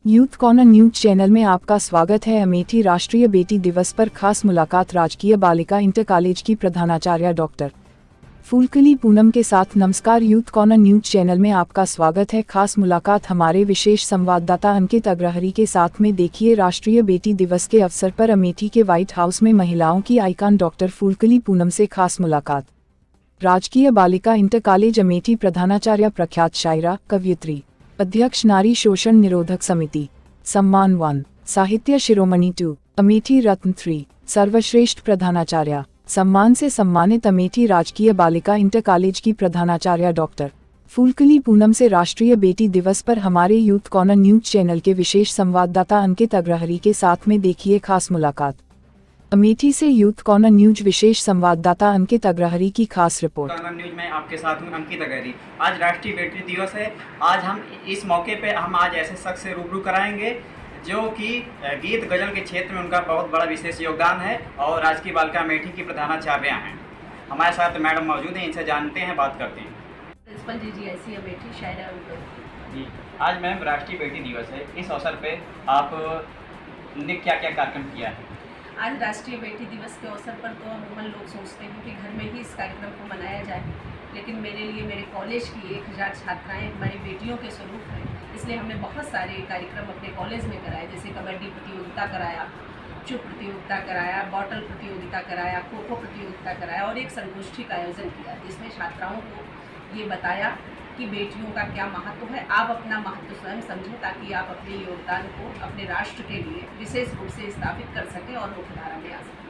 Youth corner news channel में आपका स्वागत है। अमेठी राष्ट्रीय बेटी दिवस पर खास मुलाकात राजकीय बालिका इंटर कॉलेज की प्रधानाचार्य डॉक्टर फूलकली पूनम के साथ। नमस्कार, यूथ कॉर्नर न्यूज चैनल में आपका स्वागत है। खास मुलाकात हमारे विशेष संवाददाता अंकित अग्रहरी के साथ में देखिए। राष्ट्रीय बेटी दिवस के अवसर पर अमेठी के व्हाइट हाउस में महिलाओं की आइकॉन डॉक्टर फूलकली पूनम से खास मुलाकात। राजकीय बालिका इंटर कॉलेज अमेठी प्रधानाचार्य प्रख्यात शायरा कवयित्री अध्यक्ष नारी शोषण निरोधक समिति सम्मान 1 साहित्य शिरोमणि 2 अमेठी रत्न 3 सर्वश्रेष्ठ प्रधानाचार्य सम्मान से सम्मानित अमेठी राजकीय बालिका इंटर कॉलेज की प्रधानाचार्य डॉक्टर फूलकली पूनम से राष्ट्रीय बेटी दिवस पर हमारे यूथ कॉर्नर न्यूज चैनल के विशेष संवाददाता अंकित अग्रहरी के साथ में देखिए खास मुलाकात। अमेठी से यूथ कॉर्नर न्यूज विशेष संवाददाता अंकित अग्रहरी की खास रिपोर्ट। कॉर्नर न्यूज में आपके साथ हूं अंकित अग्रहरी। आज राष्ट्रीय बेटी दिवस है। आज हम इस मौके पे हम आज ऐसे शख्स से रूबरू कराएंगे जो कि गीत गजल के क्षेत्र में उनका बहुत बड़ा विशेष योगदान है और राजकीय बालिका अमेठी की प्रधानाचार्य हैं। हमारे साथ मैडम मौजूद हैं, इनसे जानते हैं, बात करते हैं। प्रिंसिपल जी ऐसी अमेठी शायरा जी, आज मैम राष्ट्रीय बेटी दिवस है। इस अवसर पे आपने क्या क्या कार्यक्रम किया है? आज राष्ट्रीय बेटी दिवस के अवसर पर तो अमूमन लोग सोचते हैं कि घर में ही इस कार्यक्रम को मनाया जाए, लेकिन मेरे लिए मेरे कॉलेज की 1000 छात्राएं हमारी बेटियों के स्वरूप हैं, इसलिए हमने बहुत सारे कार्यक्रम अपने कॉलेज में कराए। जैसे कबड्डी प्रतियोगिता कराया, चुप प्रतियोगिता कराया, बॉटल प्रतियोगिता कराया, खो खो प्रतियोगिता कराया और एक संगोष्ठी का आयोजन किया जिसमें छात्राओं को ये बताया कि बेटियों का क्या महत्व है। आप अपना महत्व स्वयं समझें ताकि आप अपने योगदान को अपने राष्ट्र के लिए विशेष रूप से स्थापित कर सकें और मुख्यधारा में आ सकें।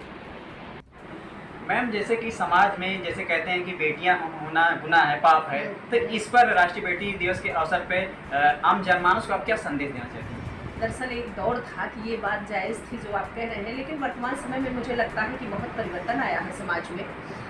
मैम, जैसे कि समाज में जैसे कहते हैं कि बेटियां होना गुनाह है, पाप है, तो इस पर राष्ट्रीय बेटी दिवस के अवसर पर आम जनमानस को आप क्या संदेश देना चाहते हैं? दरअसल एक दौर था कि ये बात जायज़ थी जो आप कह रहे हैं, लेकिन वर्तमान समय में मुझे लगता है कि बहुत परिवर्तन आया है समाज में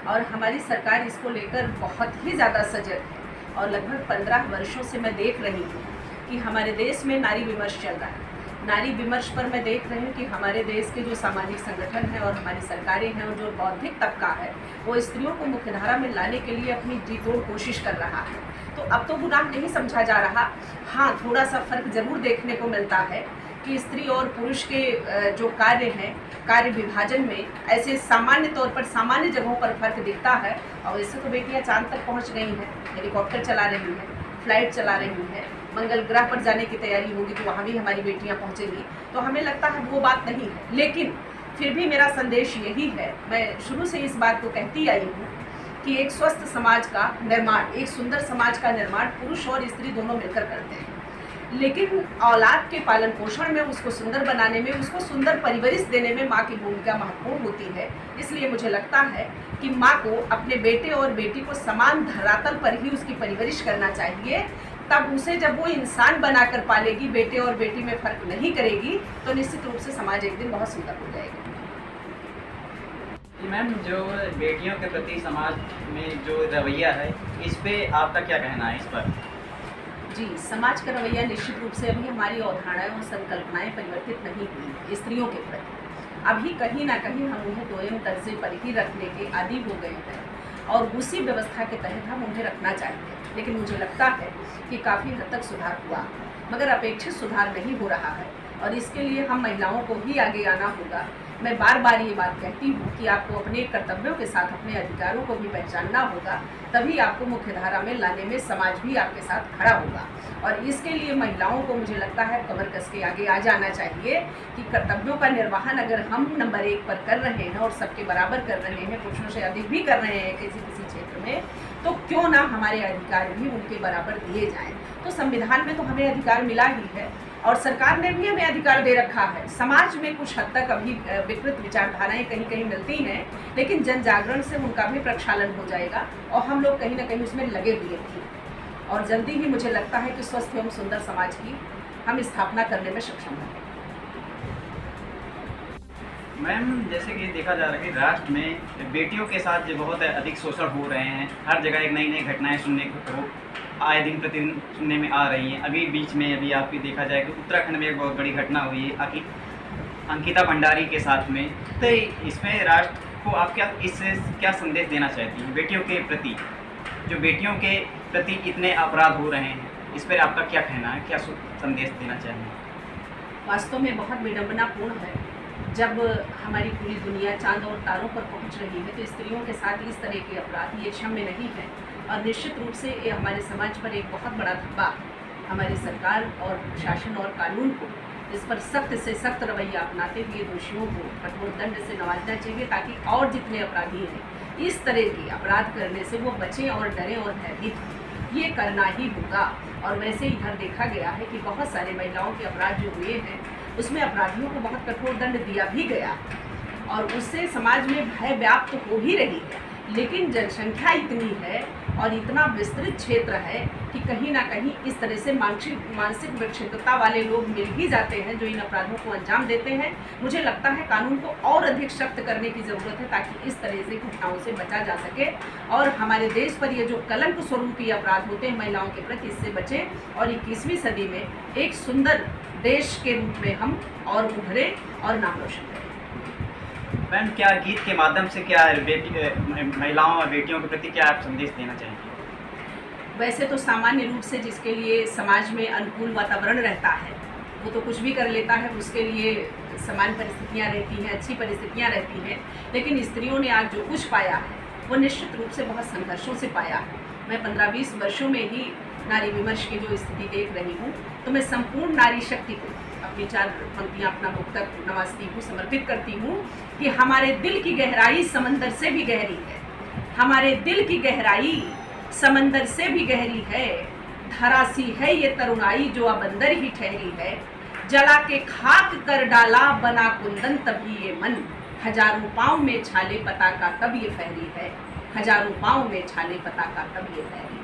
और हमारी सरकार इसको लेकर बहुत ही ज़्यादा सजग है। और लगभग 15 वर्षों से मैं देख रही हूँ कि हमारे देश में नारी विमर्श चल रहा है। नारी विमर्श पर मैं देख रही हूँ कि हमारे देश के जो सामाजिक संगठन हैं और हमारी सरकारें हैं और जो बौद्धिक तबका है वो स्त्रियों को मुख्यधारा में लाने के लिए अपनी जी तोड़ कोशिश कर रहा है। तो अब तो गुनाह नहीं समझा जा रहा। हाँ, थोड़ा सा फर्क जरूर देखने को मिलता है कि स्त्री और पुरुष के जो कार्य हैं, कार्य विभाजन में ऐसे सामान्य तौर पर सामान्य जगहों पर फर्क दिखता है। और इससे तो बेटियां चांद तक पहुंच गई हैं, हेलीकॉप्टर चला रही हैं, फ्लाइट चला रही हैं, मंगल ग्रह पर जाने की तैयारी होगी तो वहाँ भी हमारी बेटियां पहुँचेंगी। तो हमें लगता है वो बात नहीं है, लेकिन फिर भी मेरा संदेश यही है, मैं शुरू से इस बात को कहती आई हूँ कि एक स्वस्थ समाज का निर्माण, एक सुंदर समाज का निर्माण पुरुष और स्त्री दोनों मिलकर करते हैं। लेकिन औलाद के पालन पोषण में, उसको सुंदर बनाने में, उसको सुंदर परिवरिश देने में माँ की भूमिका महत्वपूर्ण होती है। इसलिए मुझे लगता है कि माँ को अपने बेटे और बेटी को समान धरातल पर ही उसकी परिवरिश करना चाहिए। तब उसे जब वो इंसान बनाकर पालेगी, बेटे और बेटी में फर्क नहीं करेगी, तो निश्चित रूप से समाज एक दिन बहुत सुंदर हो जाएगा। मैम, जो बेटियों के प्रति समाज में जो रवैया है, इस पे आपका क्या कहना है? इस पर जी, समाज का रवैया निश्चित रूप से अभी हमारी अवधारणाएं और संकल्पनाएं परिवर्तित नहीं हुई स्त्रियों के प्रति। अभी कहीं ना कहीं हम उन्हें दोयम दर्जे पर ही रखने के आदी हो गए हैं और उसी व्यवस्था के तहत हम उन्हें रखना चाहते हैं। लेकिन मुझे लगता है कि काफ़ी हद तक सुधार हुआ, मगर अपेक्षित सुधार नहीं हो रहा है और इसके लिए हम महिलाओं को ही आगे आना होगा। मैं बार बार ये बात कहती हूँ कि आपको अपने कर्तव्यों के साथ अपने अधिकारों को भी पहचानना होगा, तभी आपको मुख्यधारा में लाने में समाज भी आपके साथ खड़ा होगा। और इसके लिए महिलाओं को मुझे लगता है कमर कस के आगे आ जाना चाहिए कि कर्तव्यों का निर्वहन अगर हम नंबर 1 पर कर रहे हैं और सबके बराबर कर रहे हैं, पुरुषों से अधिक भी कर रहे हैं किसी क्षेत्र में, तो क्यों ना हमारे अधिकार भी उनके बराबर दिए जाएं। तो संविधान में तो हमें अधिकार मिला ही है और सरकार ने भी हमें अधिकार दे रखा है। समाज में कुछ हद तक अभी विकृत विचारधाराएं कहीं कहीं मिलती हैं, लेकिन जन जागरण से उनका भी प्रक्षालन हो जाएगा और हम लोग कहीं ना कहीं उसमें लगे हुए थे और जल्दी ही मुझे लगता है कि स्वस्थ एवं सुंदर समाज की हम स्थापना करने में सक्षम हैं। मैम, जैसे कि देखा जा रहा है कि राष्ट्र में बेटियों के साथ जो बहुत अधिक शोषण हो रहे हैं, हर जगह एक नई नई घटनाएं सुनने को आए दिन प्रतिदिन सुनने में आ रही हैं। अभी बीच में अभी आपकी देखा जाए कि उत्तराखंड में एक बहुत बड़ी घटना हुई है अंकिता भंडारी के साथ में। तो इसमें राष्ट्र को आप इससे क्या संदेश देना चाहती हैं बेटियों के प्रति? जो बेटियों के प्रति इतने अपराध हो रहे हैं, इस पर आपका क्या कहना है, क्या संदेश देना चाहेंगे? वास्तव में बहुत विडंबनापूर्ण है जब हमारी पूरी दुनिया चांद और तारों पर पहुंच रही है तो स्त्रियों के साथ इस तरह के अपराध ये क्षम्य नहीं है। और निश्चित रूप से ये हमारे समाज पर एक बहुत बड़ा धब्बा हमारी सरकार और प्रशासन और कानून को इस पर सख्त से सख्त रवैया अपनाते हुए दोषियों को कठोर दंड से नवाजना चाहिए, ताकि और जितने अपराधी हैं इस तरह के अपराध करने से वो बचें और डरें और भयभीत हों। ये करना ही होगा। और वैसे इधर देखा गया है कि बहुत सारे महिलाओं के अपराध जो हुए हैं उसमें अपराधियों को बहुत कठोर दंड दिया भी गया और उससे समाज में भय व्याप्त हो भी रही है। लेकिन जनसंख्या इतनी है और इतना विस्तृत क्षेत्र है कि कहीं ना कहीं इस तरह से मानसिक विक्षिप्तता वाले लोग मिल ही जाते हैं जो इन अपराधों को अंजाम देते हैं। मुझे लगता है कानून को और अधिक सख्त करने की ज़रूरत है ताकि इस तरह से घटनाओं से बचा जा सके और हमारे देश पर ये जो कलंक स्वरूपी अपराध होते हैं महिलाओं के प्रति, इससे बचें और 21वीं सदी में एक सुंदर देश के रूप में हम और उभरें और नाम रोशन करें। मैम, क्या गीत के माध्यम से क्या महिलाओं और बेटियों के प्रति क्या आप संदेश देना चाहेंगे? वैसे तो सामान्य रूप से जिसके लिए समाज में अनुकूल वातावरण रहता है वो तो कुछ भी कर लेता है, उसके लिए समान परिस्थितियां रहती हैं, अच्छी परिस्थितियां रहती हैं। लेकिन स्त्रियों ने आज जो कुछ पाया है वो निश्चित रूप से बहुत संघर्षों से पाया है। मैं 15-20 वर्षों में ही नारी विमर्श की जो स्थिति देख रही हूँ तो मैं संपूर्ण नारी शक्ति को अपनी 4 पंक्तियाँ अपना मुक्तक नवाजती हूँ, समर्पित करती हूँ कि हमारे दिल की गहराई समंदर से भी गहरी है, हमारे दिल की गहराई समंदर से भी गहरी है, धरासी है ये तरुणाई जो अब अंदर ही ठहरी है, जला के खाक कर डाला बना कुंदन तभी ये मन, हजारों पाँव में छाले पताका तब ये फहरी है, हजारों पाँव में छाले पताका तब ये फहरी है।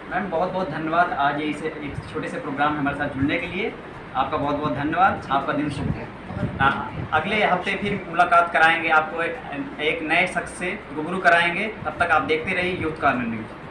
मैम, बहुत बहुत धन्यवाद आज इस एक छोटे से प्रोग्राम में हमारे साथ जुड़ने के लिए। आपका बहुत बहुत धन्यवाद। आपका दिन शुभ है। अगले हफ्ते फिर मुलाकात कराएंगे, आपको एक नए शख्स से रूबरू कराएंगे। तब तक आप देखते रहिए यूथ कॉर्नर न्यूज़।